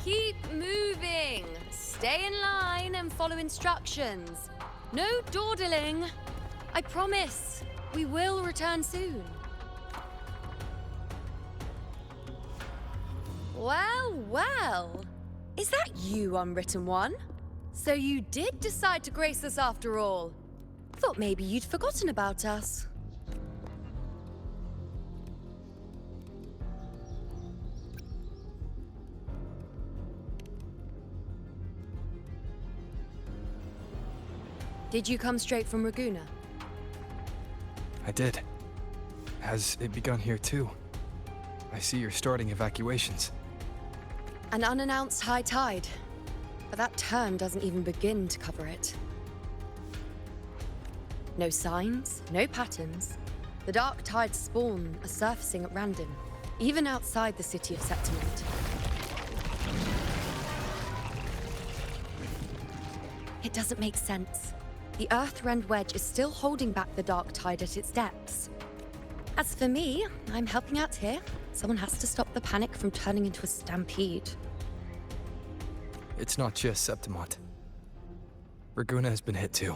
Keep moving. Stay in line and follow instructions. No dawdling. I promise, we will return soon. Well, well. Is that you, Unwritten One? So you did decide to grace us after all. Thought maybe you'd forgotten about us. Did you come straight from Raguna? I did. Has it begun here too? I see you're starting evacuations. An unannounced high tide. But that term doesn't even begin to cover it. No signs, no patterns. The dark tide's spawn are surfacing at random, even outside the city of Septimont. It doesn't make sense. The Earthrend Wedge is still holding back the dark tide at its depths. As for me, I'm helping out here. Someone has to stop the panic from turning into a stampede. It's not just Septimont. Raguna has been hit too.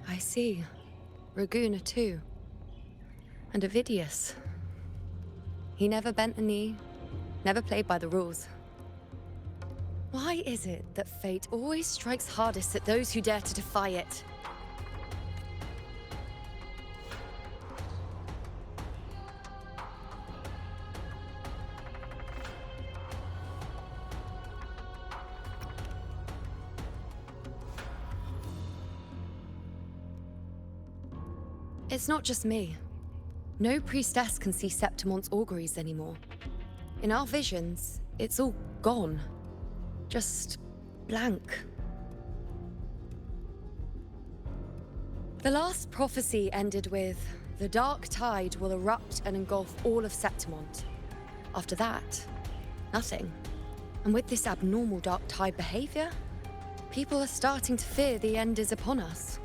I see. Raguna too. And Ovidius. He never bent the knee, never played by the rules. Why is it that fate always strikes hardest at those who dare to defy it? It's not just me. No priestess can see Septimont's auguries anymore. In our visions, it's all gone. Just blank. The last prophecy ended with, the dark tide will erupt and engulf all of Septimont. After that, nothing. And with this abnormal dark tide behavior, people are starting to fear the end is upon us.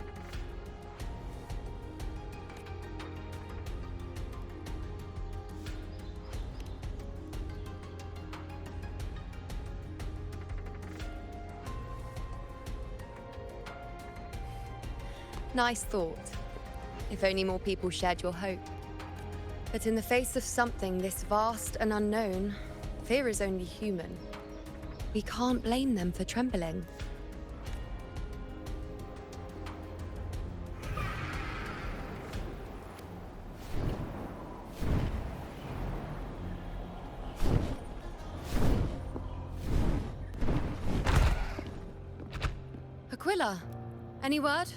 Nice thought. If only more people shared your hope. But in the face of something this vast and unknown, fear is only human. We can't blame them for trembling. Aquila, any word?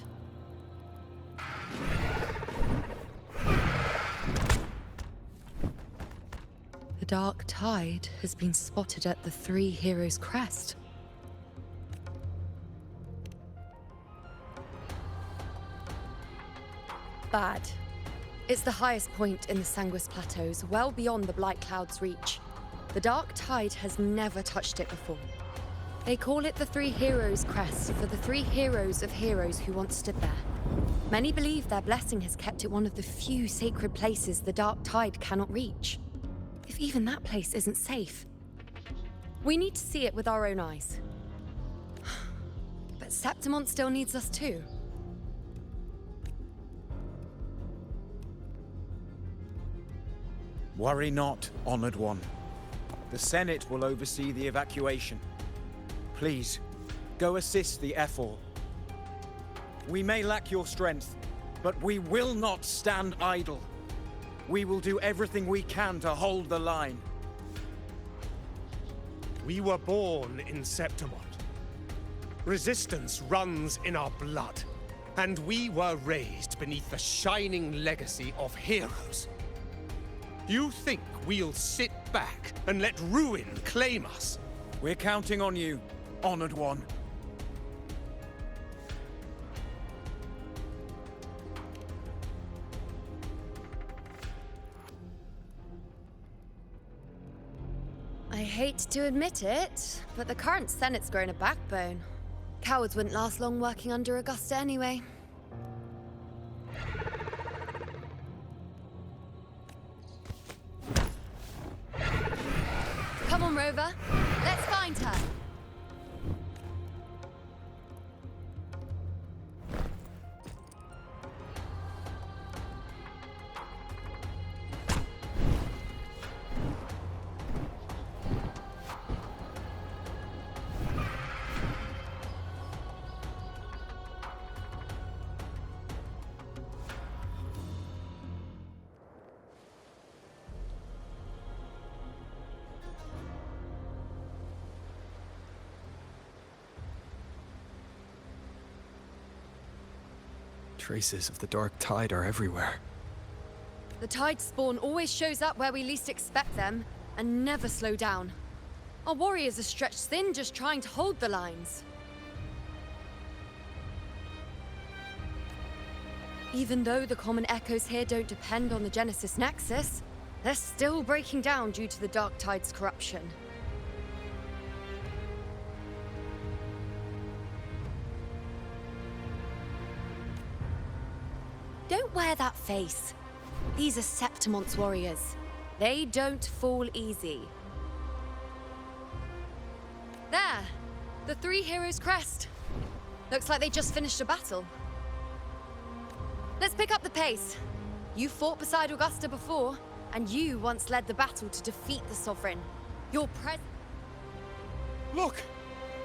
The dark tide has been spotted at the Three Heroes' Crest. Bad. It's the highest point in the Sanguis Plateaus, well beyond the Blight Cloud's reach. The dark tide has never touched it before. They call it the Three Heroes' Crest for the three heroes of heroes who once stood there. Many believe their blessing has kept it one of the few sacred places the dark tide cannot reach. If even that place isn't safe. We need to see it with our own eyes. But Septimont still needs us too. Worry not, Honored One. The Senate will oversee the evacuation. Please, go assist the Ephor. We may lack your strength, but we will not stand idle. We will do everything we can to hold the line. We were born in Septimont. Resistance runs in our blood. And we were raised beneath the shining legacy of heroes. You think we'll sit back and let ruin claim us? We're counting on you, Honored One. I hate to admit it, but the current Senate's grown a backbone. Cowards wouldn't last long working under Augusta anyway. Come on, Rover. Let's find her. Traces of the dark tide are everywhere. The tide spawn always shows up where we least expect them, and never slow down. Our warriors are stretched thin just trying to hold the lines. Even though the common echoes here don't depend on the Genesis Nexus, they're still breaking down due to the dark tide's corruption. Don't wear that face. These are Septimon's warriors. They don't fall easy. There! The Three Heroes crest. Looks like they just finished a battle. Let's pick up the pace. You fought beside Augusta before, and you once led the battle to defeat the Sovereign. Your Look!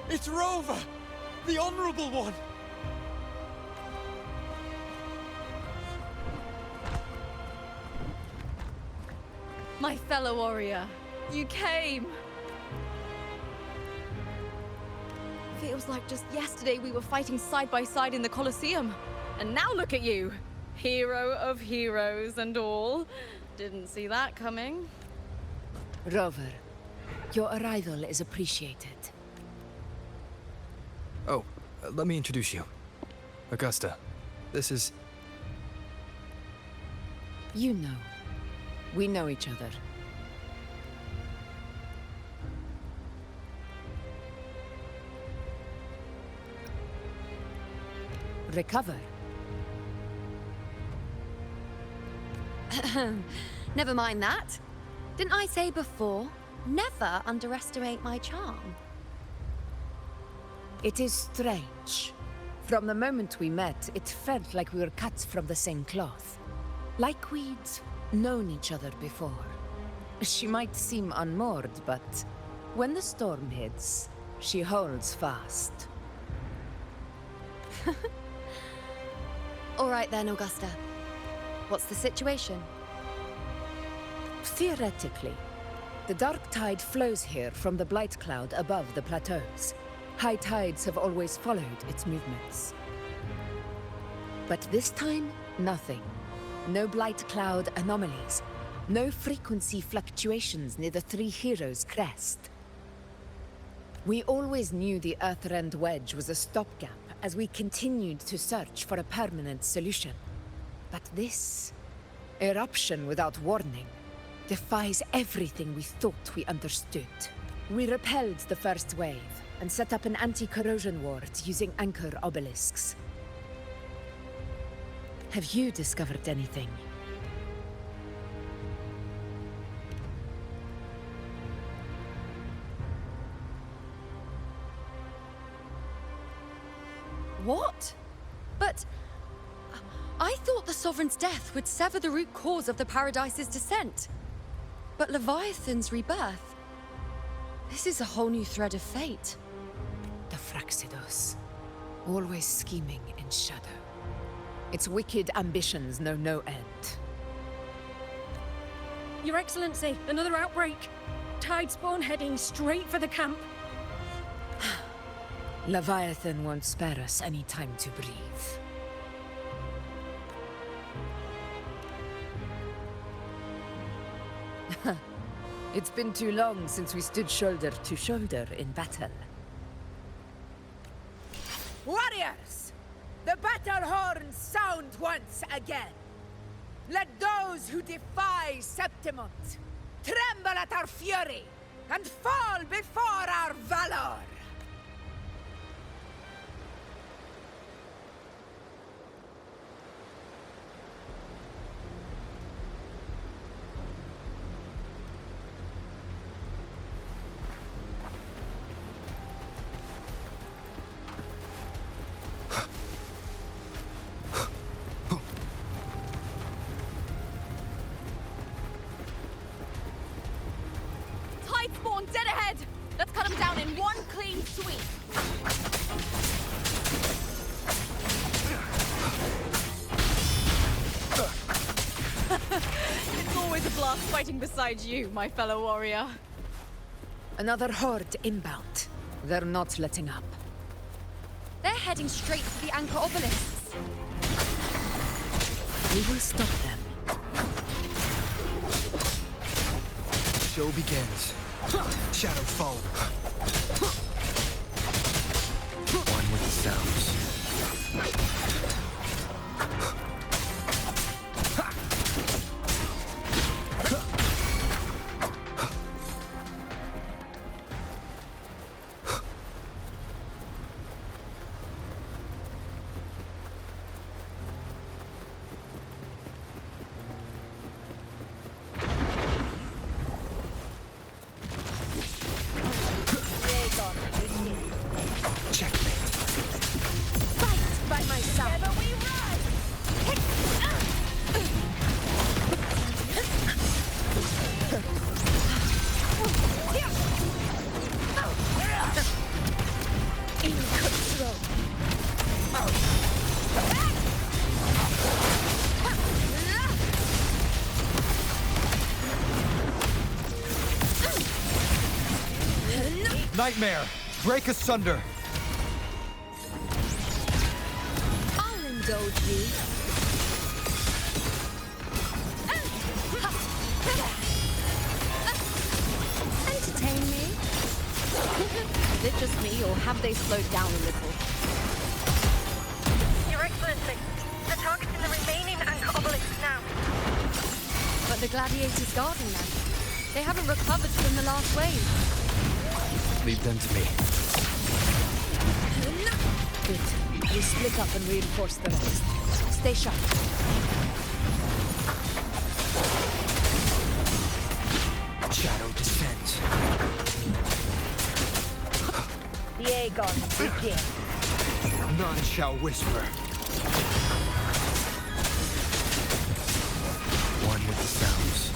It's Rover! The Honorable One! My fellow warrior, you came! Feels like just yesterday we were fighting side by side in the Colosseum. And now look at you! Hero of heroes and all. Didn't see that coming. Rover, your arrival is appreciated. Oh, let me introduce you. Augusta, this is... You know. We know each other. Recover. Never mind that. Didn't I say before, never underestimate my charm? It is strange. From the moment we met, it felt like we were cut from the same cloth. Like we'd known each other before. She might seem unmoored, but when the storm hits, she holds fast. All right then, Augusta. What's the situation? Theoretically, the dark tide flows here from the blight cloud above the plateaus. High tides have always followed its movements. But this time, nothing. No blight cloud anomalies. No frequency fluctuations near the Three Heroes crest. We always knew the Earthrend Wedge was a stopgap as we continued to search for a permanent solution. But this eruption without warning defies everything we thought we understood. We repelled the first wave and set up an anti-corrosion ward using anchor obelisks. Have you discovered anything? What? But... I thought the Sovereign's death would sever the root cause of the Paradise's descent. But Leviathan's rebirth... This is a whole new thread of fate. The Fraxidos. Always scheming in shadow. Its wicked ambitions know no end. Your Excellency, another outbreak. Tide spawn heading straight for the camp. Leviathan won't spare us any time to breathe. It's been too long since we stood shoulder to shoulder in battle. Warriors! The battle horns sound once again! Let those who defy Septimont tremble at our fury and fall before our valor! Let's cut them down in one clean sweep. It's always a blast fighting beside you, my fellow warrior. Another horde inbound. They're not letting up. They're heading straight for the anchor obelisks. We will stop them. Show begins. Shadows fall. One with the sounds. Nightmare! Break asunder! I'll indulge you. Entertain me? Is it just me, or have they slowed down a little? Your Excellency, the target's in the remaining anchor obelisk now. But the gladiators guarding them, they haven't recovered from the last wave. Leave them to me. Good. We split up and reinforce the rest. Stay sharp. Shadow descends. The Aegon begin. None shall whisper. One with the sounds.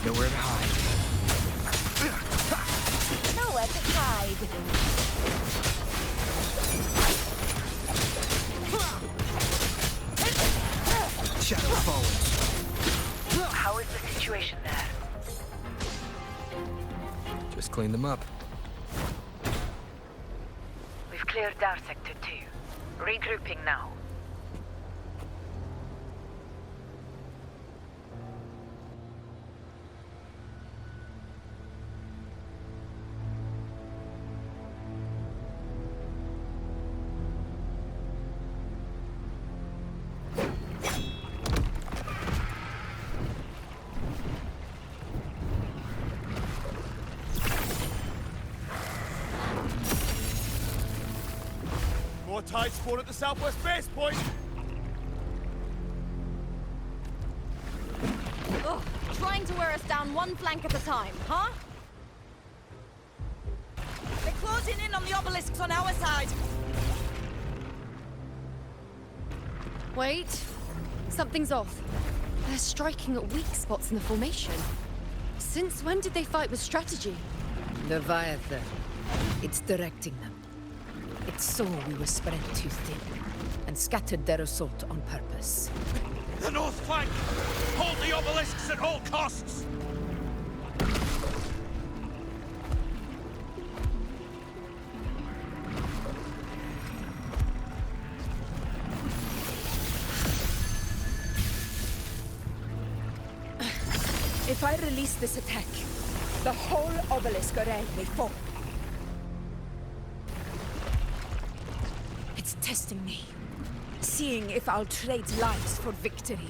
Nowhere to hide. Nowhere to hide. Shadow falls. How is the situation there? Just clean them up. We've cleared Dar Sector 2. Regrouping now. More tide spawn at the southwest base point! Ugh, trying to wear us down one flank at a time, huh? They're closing in on the obelisks on our side. Wait. Something's off. They're striking at weak spots in the formation. Since when did they fight with strategy? Leviathan. It's directing them. It saw we were spread too thin, and scattered their assault on purpose. The north flank! Hold the obelisks at all costs! If I release this attack, the whole obelisk array may fall. It's testing me, seeing if I'll trade lives for victory.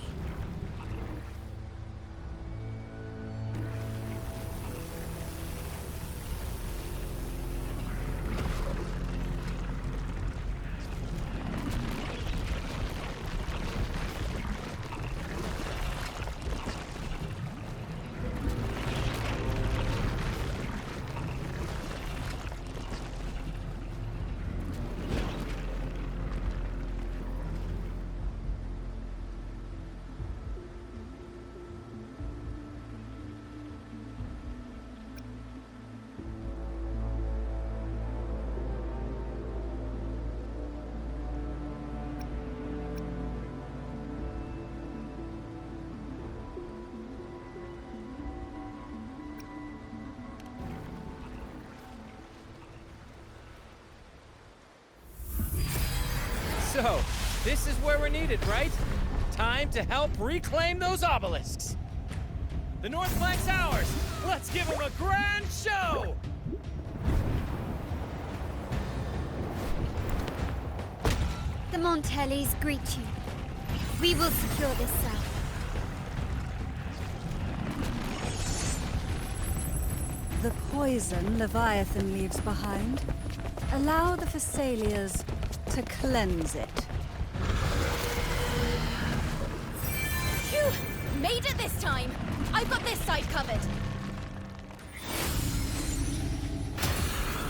So, this is where we're needed, right? Time to help reclaim those obelisks. The North Flank's ours! Let's give them a grand show! The Montellis greet you. We will secure this cell. The poison Leviathan leaves behind, allow the Thessalias to cleanse it. Phew! Made it this time! I've got this side covered!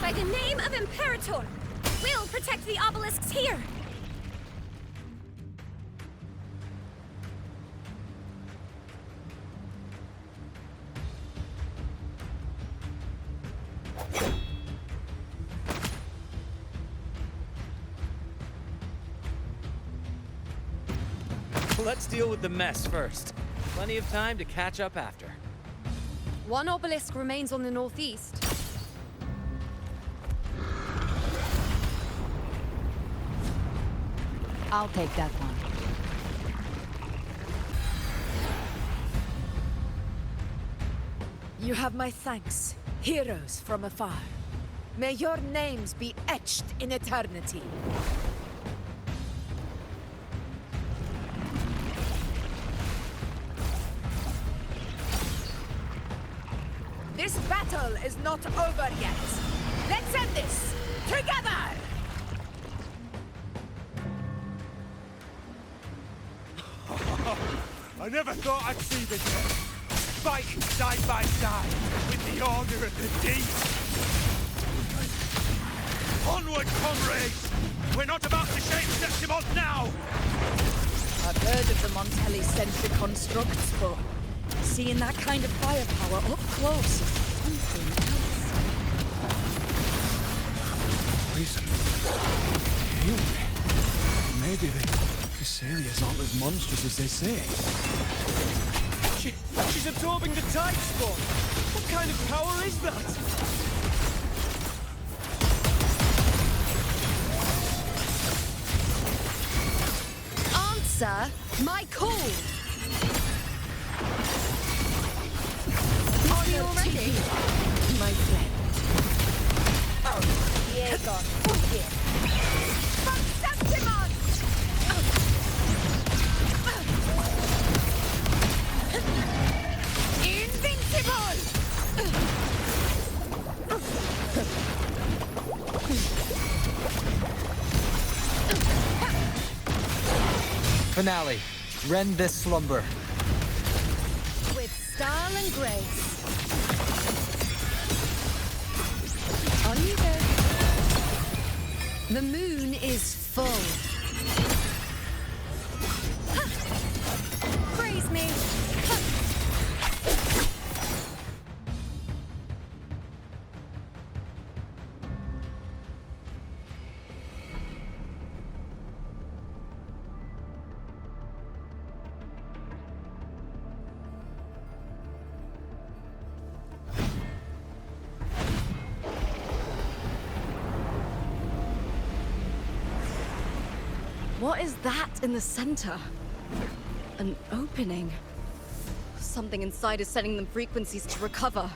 By the name of Imperator, we'll protect the obelisks here! Let's deal with the mess first. Plenty of time to catch up after. One obelisk remains on the northeast. I'll take that one. You have my thanks, heroes from afar. May your names be etched in eternity. This battle is not over yet. Let's end this together! I never thought I'd see the day. Fighting side by side with the Order of the Deep. Onward, comrades! We're not about to shape Septimont now! I've heard of the Montelli-centric constructs, but seeing that kind of firepower up close is something else. Poison. Maybe the Thessalias aren't as monstrous as they say. She's absorbing the tide spawn! What kind of power is that? Answer my call! Are you all ready? My friend. Diego, From Septimon! Invincible! Finale. Rend this slumber. With style and grace. On you go. The moon is full. Ha! Praise me. Ha! What is that in the center? An opening. Something inside is sending them frequencies to recover.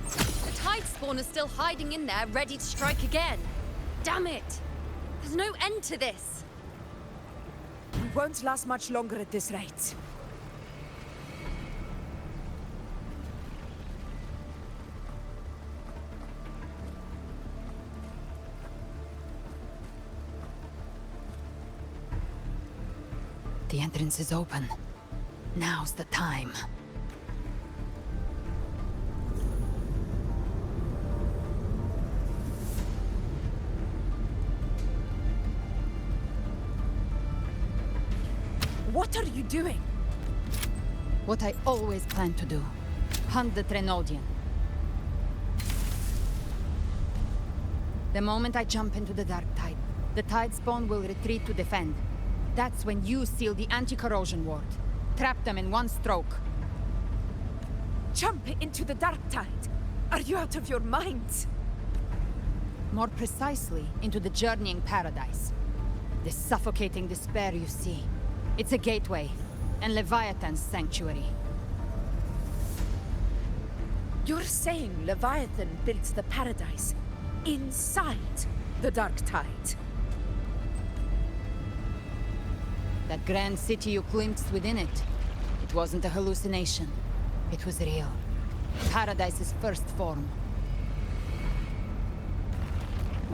The tide spawn is still hiding in there, ready to strike again. Damn it! There's no end to this. We won't last much longer at this rate. The entrance is open. Now's the time. What are you doing? What I always planned to do. Hunt the Trenodian. The moment I jump into the Dark Tide, the Tide Spawn will retreat to defend. That's when you seal the anti-corrosion ward. Trap them in one stroke. Jump into the Dark Tide! Are you out of your mind? More precisely, into the journeying paradise. This suffocating despair you see. It's a gateway, and Leviathan's sanctuary. You're saying Leviathan built the paradise inside the Dark Tide? That grand city you glimpsed within it, it wasn't a hallucination. It was real. Paradise's first form.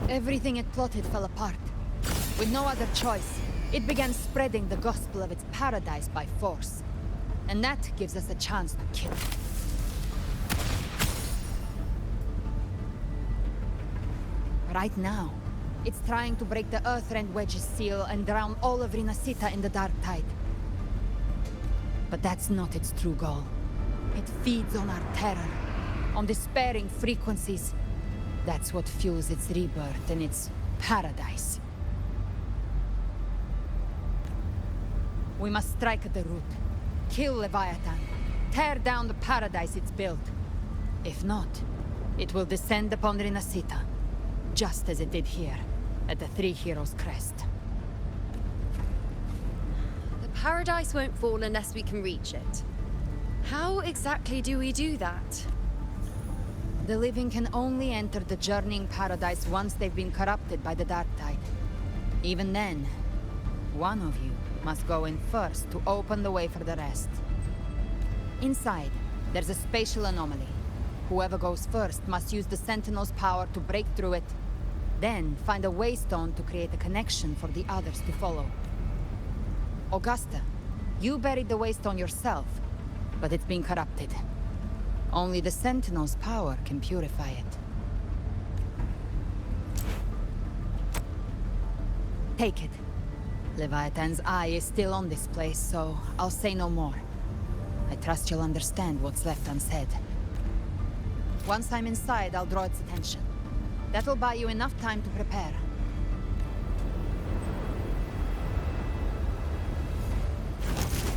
Everything it plotted fell apart. With no other choice, it began spreading the gospel of its paradise by force. And that gives us a chance to kill it. Right now, it's trying to break the Earthrend Wedge's seal and drown all of Rinascita in the Dark Tide. But that's not its true goal. It feeds on our terror, on despairing frequencies. That's what fuels its rebirth and its paradise. We must strike at the root. Kill Leviathan. Tear down the paradise it's built. If not, it will descend upon Rinascita, just as it did here, at the Three Heroes Crest. The paradise won't fall unless we can reach it. How exactly do we do that? The living can only enter the journeying paradise once they've been corrupted by the Dark Tide. Even then, one of you must go in first to open the way for the rest. Inside, there's a spatial anomaly. Whoever goes first must use the Sentinel's power to break through it, then find a waystone to create a connection for the others to follow. Augusta, you buried the waystone yourself, but it's been corrupted. Only the Sentinel's power can purify it. Take it. Leviathan's eye is still on this place, so I'll say no more. I trust you'll understand what's left unsaid. Once I'm inside, I'll draw its attention. That'll buy you enough time to prepare.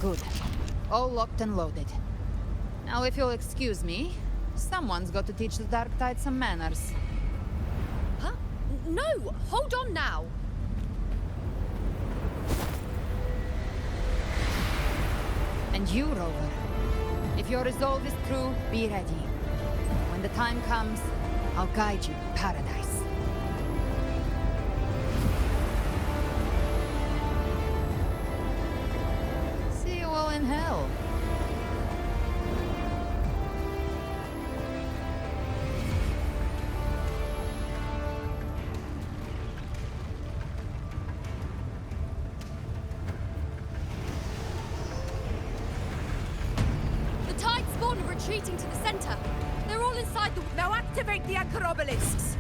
Good. All locked and loaded. Now, if you'll excuse me, someone's got to teach the Dark Tide some manners. Huh? No! Hold on now! And you, Rover. If your resolve is true, be ready. When the time comes, I'll guide you to paradise. See you all in hell. The Tide spawn are retreating to the center. They're all inside the... Now activate the anchor obelisks!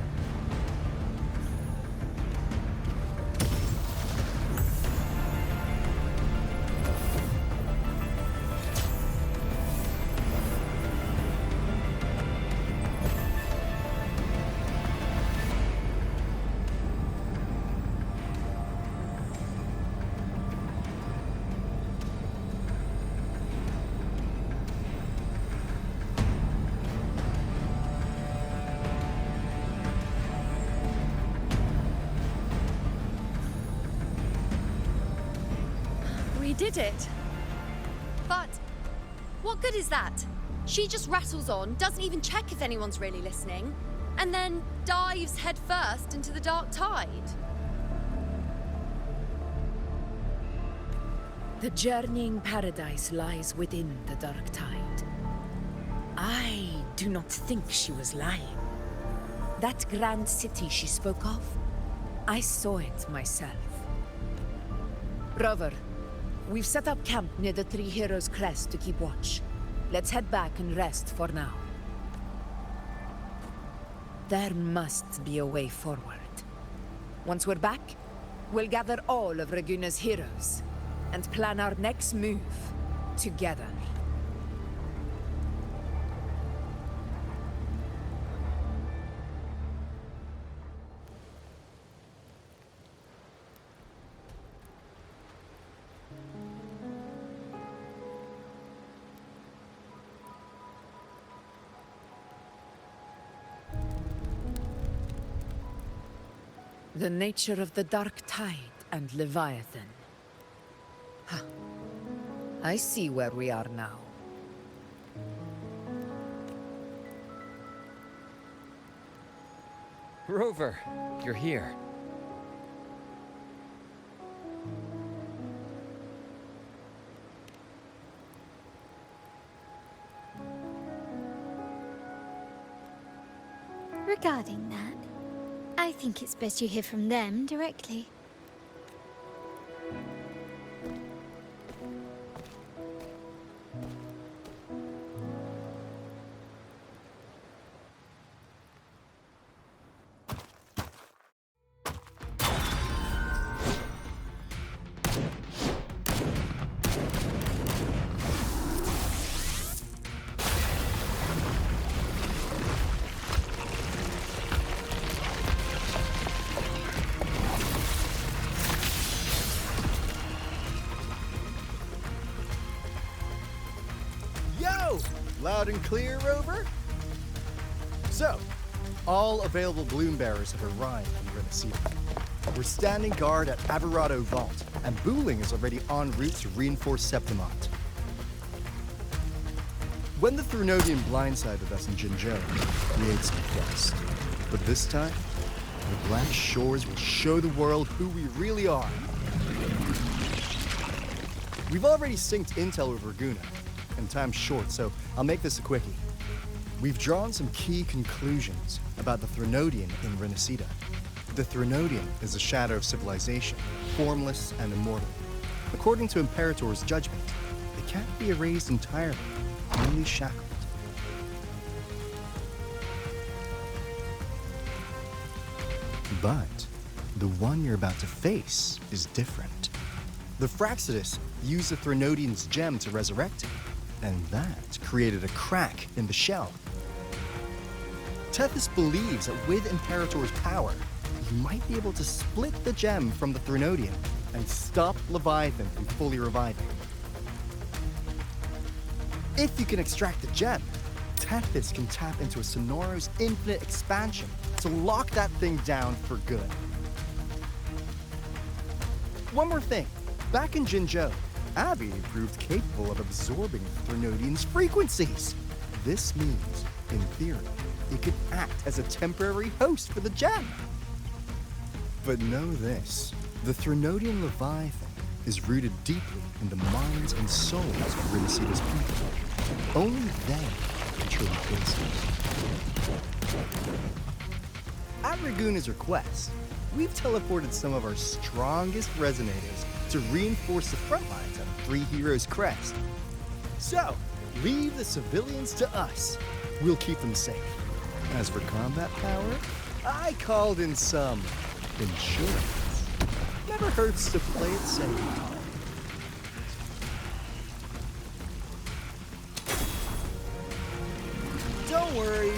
We did it. But what good is that? She just rattles on, doesn't even check if anyone's really listening, and then dives headfirst into the Dark Tide. The journeying paradise lies within the Dark Tide. I do not think she was lying. That grand city she spoke of, I saw it myself. Rover, we've set up camp near the Three Heroes Crest to keep watch. Let's head back and rest for now. There must be a way forward. Once we're back, we'll gather all of Raguna's heroes and plan our next move together. The nature of the Dark Tide and Leviathan. Huh. I see where we are now. Rover, you're here. Regarding that, I think it's best you hear from them directly. Yo! Loud and clear, Rover? So, all available bloom bearers have arrived in Rinascita. We're standing guard at Aberrado Vault, and Booling is already en route to reinforce Septimont. When the Threnodian blindsided us in Jinzhou, we ate some quest. But this time, the Black Shores will show the world who we really are. We've already synced intel with Raguna, and time's short, so I'll make this a quickie. We've drawn some key conclusions about the Threnodian in Rinascita. The Threnodian is a shadow of civilization, formless and immortal. According to Imperator's judgment, it can't be erased entirely, only shackled. But the one you're about to face is different. The Fraxidus used the Threnodian's gem to resurrect it, and that created a crack in the shell. Tethys believes that with Imperator's power, he might be able to split the gem from the Threnodian and stop Leviathan from fully reviving. If you can extract the gem, Tethys can tap into a Sonoro's infinite expansion to lock that thing down for good. One more thing. Back in Jinzhou, Abby proved capable of absorbing Threnodian's frequencies. This means, in theory, it could act as a temporary host for the gem. But know this, the Threnodian Leviathan is rooted deeply in the minds and souls of Rinascita's people. Only they can truly face it. At Raguna's request, we've teleported some of our strongest resonators to reinforce the front lines at the Three Heroes Crest. So, leave the civilians to us. We'll keep them safe. As for combat power, I called in some insurance. Never hurts to play it safe. Don't worry,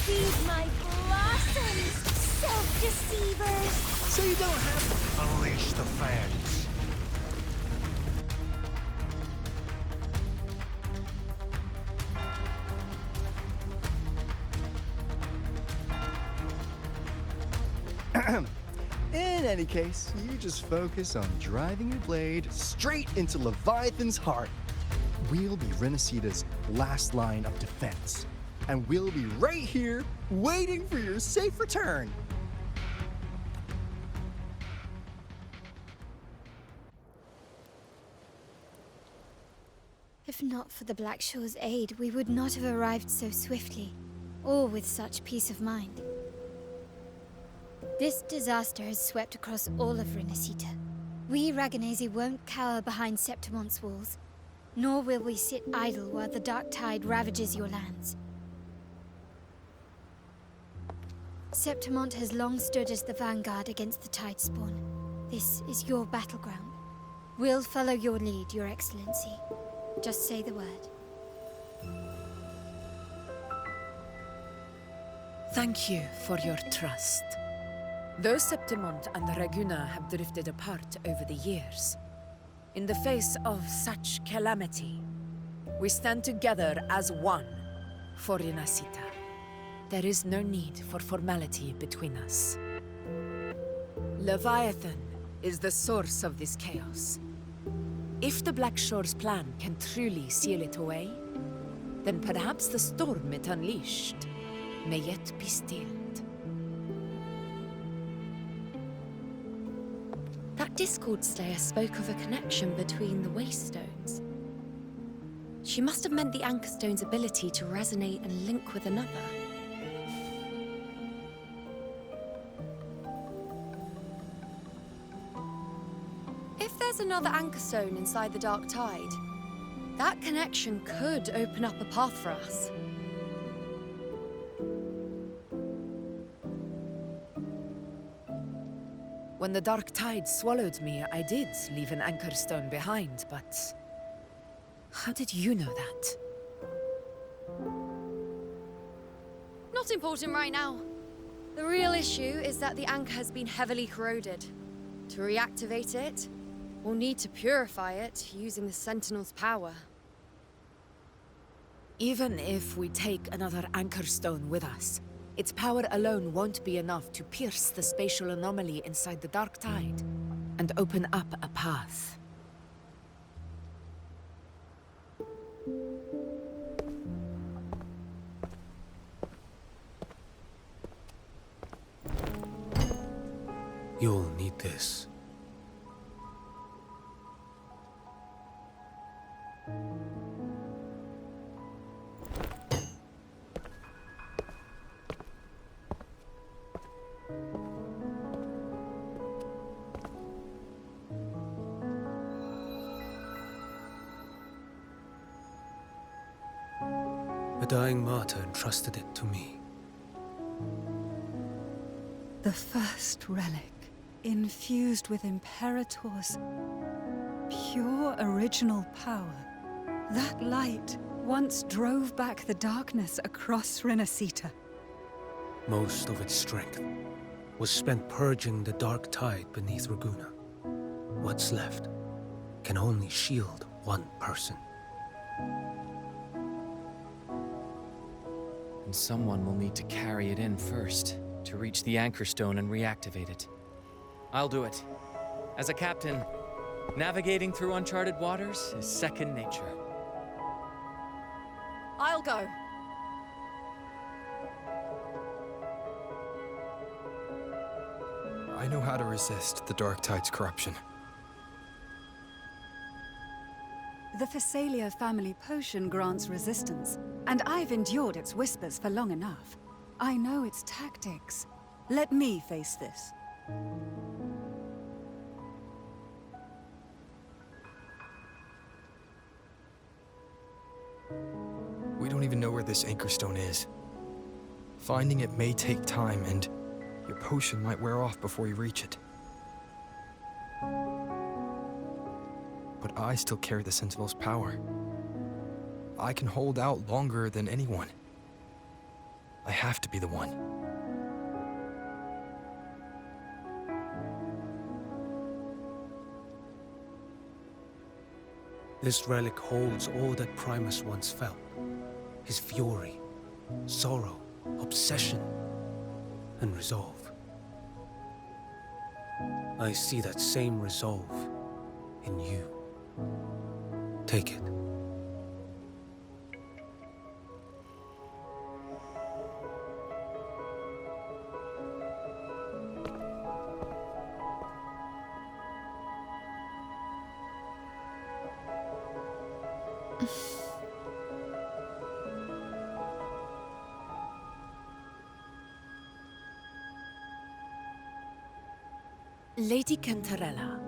Feed my blossoms, self-deceivers! So you don't have to unleash the fans. In any case, you just focus on driving your blade straight into Leviathan's heart. We'll be Rinascita's last line of defense, and we'll be right here waiting for your safe return. If not for the Black Shore's aid, we would not have arrived so swiftly, or with such peace of mind. This disaster has swept across all of Rinascita. We Raganese won't cower behind Septimont's walls, nor will we sit idle while the Dark Tide ravages your lands. Septimont has long stood as the vanguard against the Tide Spawn. This is your battleground. We'll follow your lead, Your Excellency. Just say the word. Thank you for your trust. Though Septimont and Raguna have drifted apart over the years, in the face of such calamity, we stand together as one for Rinascita. There is no need for formality between us. Leviathan is the source of this chaos. If the Black Shore's plan can truly seal it away, then perhaps the storm it unleashed may yet be stilled. That Discord Slayer spoke of a connection between the Waystones. She must have meant the Anchor Stone's ability to resonate and link with another. If there's another Anchor Stone inside the Dark Tide, that connection could open up a path for us. When the Dark Tide swallowed me, I did leave an Anchor Stone behind, but... how did you know that? Not important right now. The real issue is that the anchor has been heavily corroded. To reactivate it, we'll need to purify it using the Sentinel's power. Even if we take another Anchor Stone with us, its power alone won't be enough to pierce the spatial anomaly inside the Dark Tide and open up a path. You'll need this. A dying martyr entrusted it to me. The first relic, infused with Imperator's pure original power. That light once drove back the darkness across Rinascita. Most of its strength was spent purging the dark tide beneath Raguna. What's left can only shield one person. And someone will need to carry it in first, to reach the Anchor Stone and reactivate it. I'll do it. As a captain, navigating through uncharted waters is second nature. I'll go. I know how to resist the Dark Tide's corruption. The Phasalia family potion grants resistance, and I've endured its whispers for long enough. I know its tactics. Let me face this. We don't even know where this Anchor Stone is. Finding it may take time, and your potion might wear off before you reach it. But I still carry the Sentinel's power. I can hold out longer than anyone. I have to be the one. This relic holds all that Primus once felt. His fury, sorrow, obsession, and resolve. I see that same resolve in you. Take it. Lady Cantarella,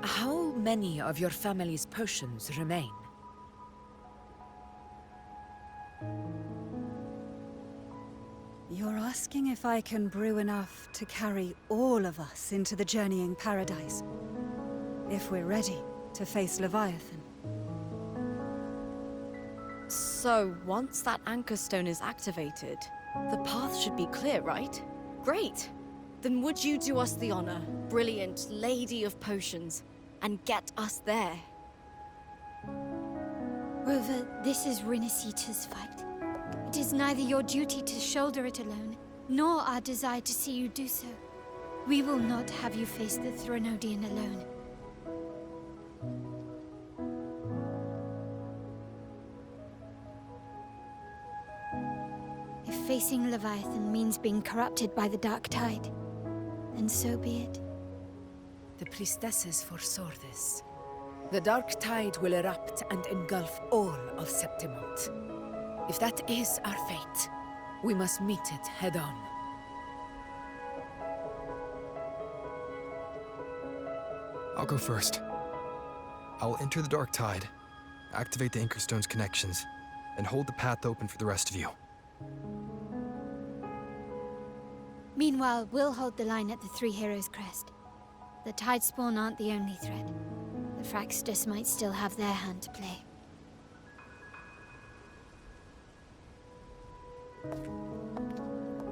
how many of your family's potions remain? You're asking if I can brew enough to carry all of us into the journeying paradise. If we're ready to face Leviathan. So, once that Anchor Stone is activated, the path should be clear, right? Great! Then would you do us the honor, brilliant Lady of Potions, and get us there? Rover, this is Rinascita's fight. It is neither your duty to shoulder it alone, nor our desire to see you do so. We will not have you face the Threnodian alone. If facing Leviathan means being corrupted by the Dark Tide, then so be it. The priestesses foresaw this. The Dark Tide will erupt and engulf all of Septimont. If that is our fate, we must meet it head-on. I'll go first. I'll enter the Dark Tide, activate the Anchorstone's connections, and hold the path open for the rest of you. Meanwhile, we'll hold the line at the Three Heroes Crest. The Tidespawn aren't the only threat. The Fraxtus might still have their hand to play.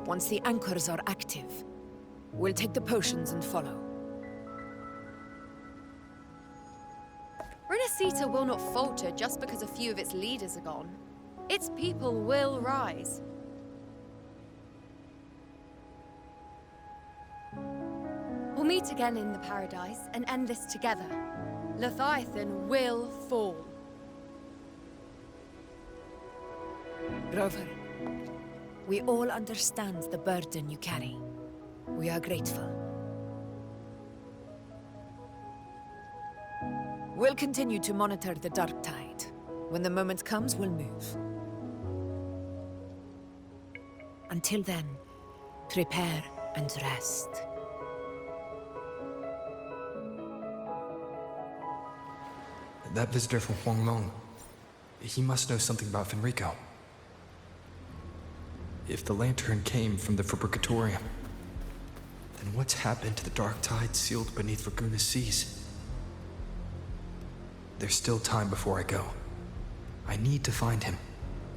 Once the anchors are active, we'll take the potions and follow. Rinascita will not falter just because a few of its leaders are gone. Its people will rise. We'll meet again in the Paradise and end this together. Leviathan will fall. Rover, we all understand the burden you carry. We are grateful. We'll continue to monitor the Dark Tide. When the moment comes, we'll move. Until then, prepare and rest. That visitor from Huanglong, he must know something about Fenrico. If the lantern came from the Fabricatorium, then what's happened to the Dark Tide sealed beneath Raguna's seas? There's still time before I go. I need to find him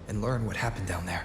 and learn what happened down there.